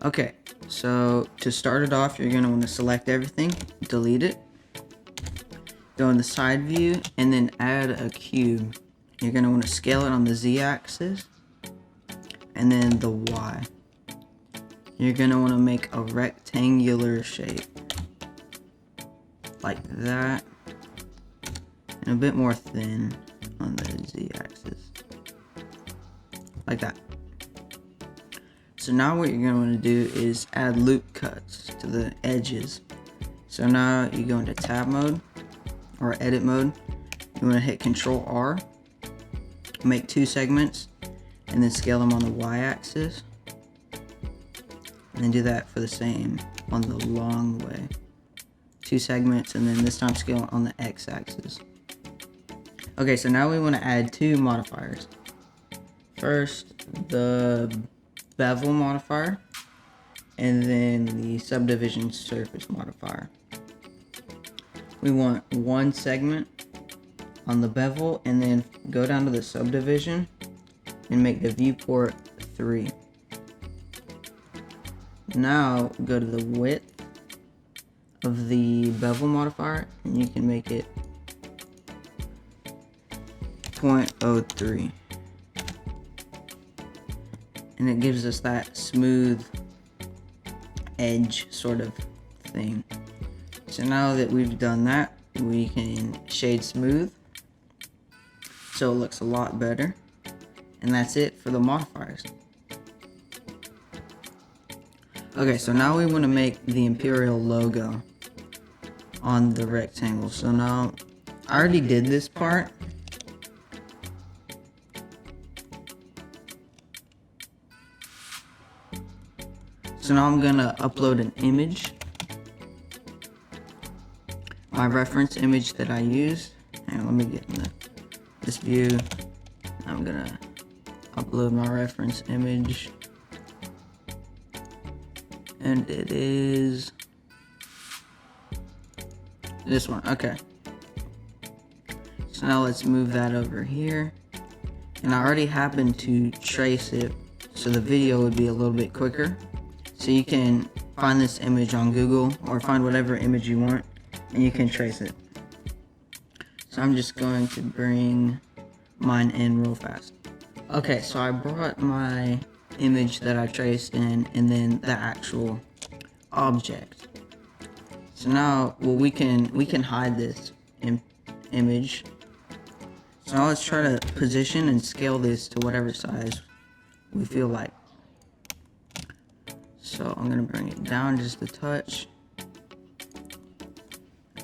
Okay, so to start it off, you're going to want to select everything, delete it, go in the side view, and then add a cube. You're going to want to scale it on the Z-axis, and then the Y. You're going to want to make a rectangular shape, like that, and a bit more thin on the Z-axis, like that. So now what you're going to want to do is add loop cuts to the edges. So now you go into tab mode or edit mode. You want to hit Control R, make 2 segments, and then scale them on the Y-axis. And then do that for the same on the long way. 2 segments, and then this time scale on the X-axis. Okay, so now we want to add 2 modifiers. First, the bevel modifier, and then the subdivision surface modifier. We want 1 segment on the bevel, and then go down to the subdivision and make the viewport 3. Now go to the width of the bevel modifier, and you can make it 0.03. And it gives us that smooth edge sort of thing. So now that we've done that, we can shade smooth so it looks a lot better. And that's it for the modifiers. Okay, so now we want to make the Imperial logo on the rectangle. So now I already did this part. So now I'm gonna upload an image, my reference image that I use. Hang on, let me get in this view. I'm gonna upload my reference image, and it is this one. Okay. So now let's move that over here, and I already happened to trace it, so the video would be a little bit quicker. So you can find this image on Google or find whatever image you want and you can trace it. So I'm just going to bring mine in real fast. Okay, so I brought my image that I traced in and then the actual object. So now, well, we can hide this image. So now let's try to position and scale this to whatever size we feel like. So I'm gonna bring it down just a touch.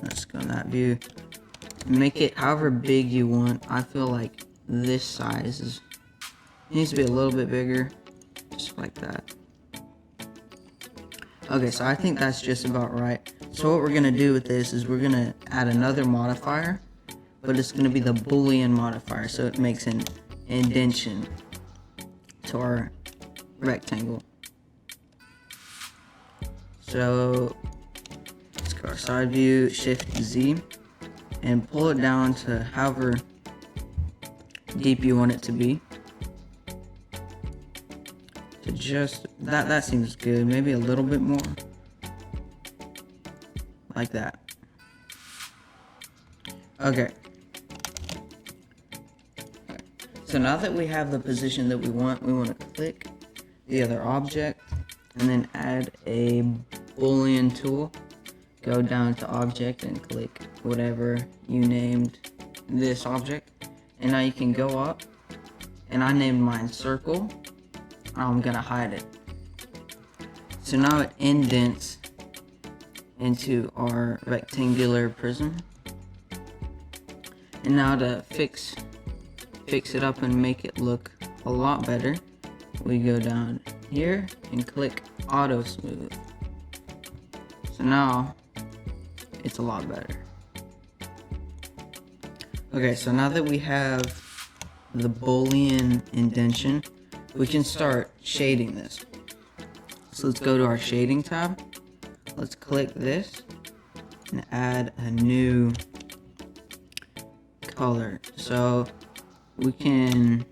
Let's go in that view. Make it however big you want. I feel like this size needs to be a little bit bigger, just like that. Okay, so I think that's just about right. So what we're gonna do with this is we're gonna add another modifier, but it's gonna be the Boolean modifier, so it makes an indentation to our rectangle. So let's go our side view, Shift Z, and pull it down to however deep you want it to be. To just that seems good. Maybe a little bit more, like that. Okay. So now that we have the position that we want to click the other object and then add a Boolean tool. Go down to object and click whatever you named this object. And now you can go up, and I named mine circle. I'm gonna hide it. So now it indents into our rectangular prism. And now to fix it up and make it look a lot better, we go down here and click auto smooth. So now it's a lot better. Okay, so now that we have the Boolean indentation, we can start shading this. So let's go to our shading tab. Let's click this and add a new color. So we can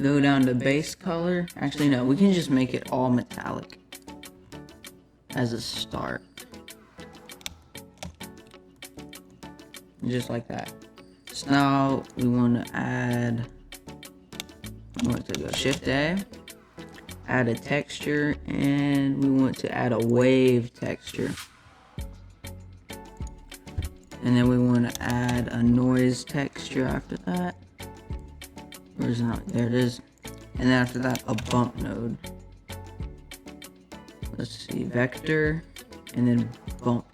go down to base color. Actually, no, we can just make it all metallic. as a start. Just like that. So now we want to add, we want to go Shift A, add a texture, and we want to add a wave texture. And then we want to add a noise texture after that. Where's it not? There it is. And then after that, a bump node. Let's see, vector, and then bump.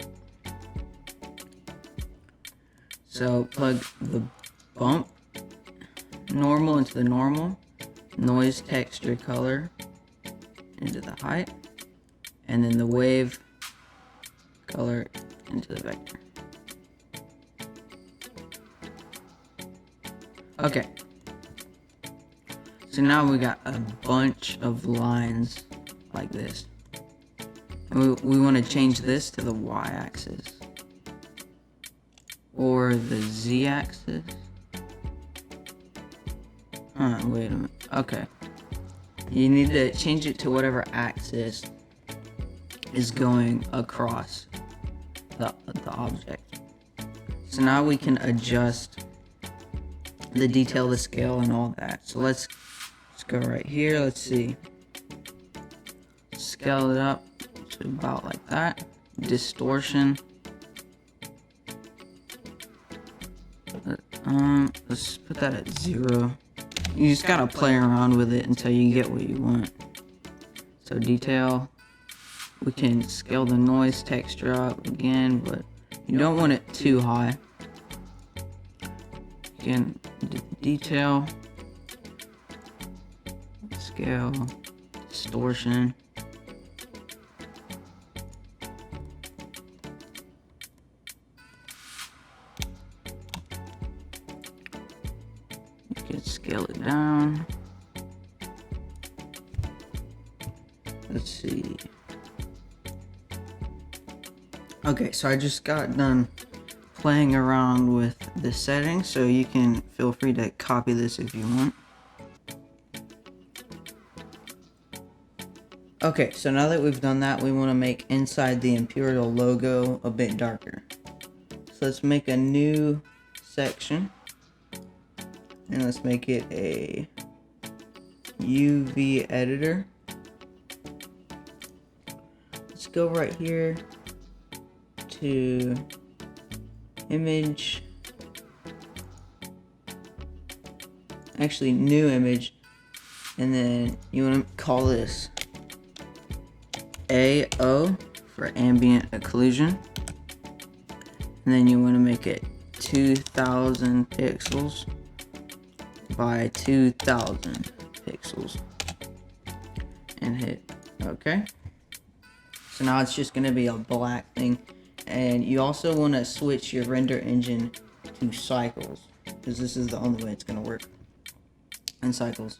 So plug the bump normal into the normal, noise texture color into the height, and then the wave color into the vector. Okay. So now we got a bunch of lines like this. And we want to change this to the y-axis. Or the z-axis. Wait a minute. Okay. You need to change it to whatever axis is going across the object. So now we can adjust the detail, the scale, and all that. So let's go right here. Let's see. Scale it up to about like that. Distortion. Let's put that at 0. You just gotta play around with it until you get what you want. So detail. We can scale the noise texture up again, but you don't want it too high. Again, detail, scale, distortion. You can scale it down. Let's see. Okay, so I just got done playing around with the settings, so you can feel free to copy this if you want. Okay, so now that we've done that, we want to make inside the Imperial logo a bit darker. So let's make a new section, and let's make it a UV editor. Let's go right here to image, actually new image, and then you want to call this AO for ambient occlusion, and then you want to make it 2000 pixels by 2000 pixels and hit OK. So now it's just going to be a black thing. And you also want to switch your render engine to cycles, because this is the only way it's going to work in cycles.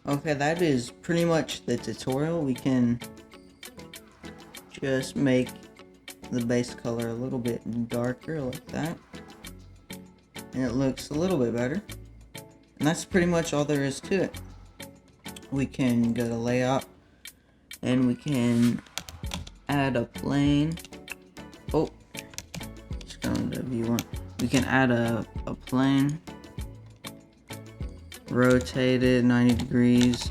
Okay, that is pretty much the tutorial. We can just make the base color a little bit darker like that, and it looks a little bit better. And that's pretty much all there is to it. We can go to layout, and we can add a plane. Oh, just go into view one. We can add a plane, rotate it 90 degrees.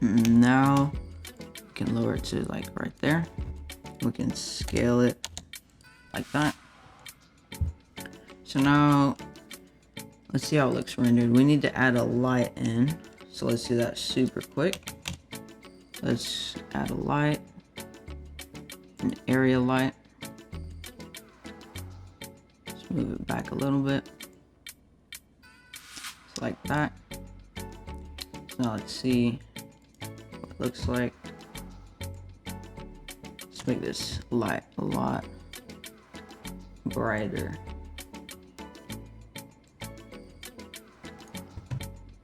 Now we can lower it to like right there. We can scale it like that. So now let's see how it looks rendered. We need to add a light in, so let's do that super quick. Let's add a light, an area light. Let's move it back a little bit, just like that. So now let's see what it looks like. Let's make this light a lot brighter.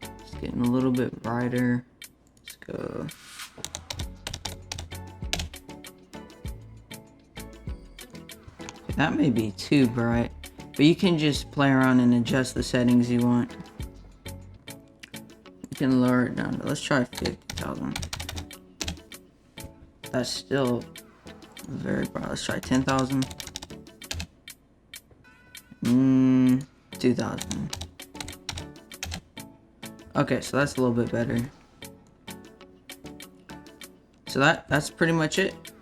It's getting a little bit brighter. Let's go. That may be too bright, but you can just play around and adjust the settings you want. You can lower it down to, let's try 50,000. that's still very broad. Let's try 10,000. 2,000. Okay, so that's a little bit better. So that's pretty much it.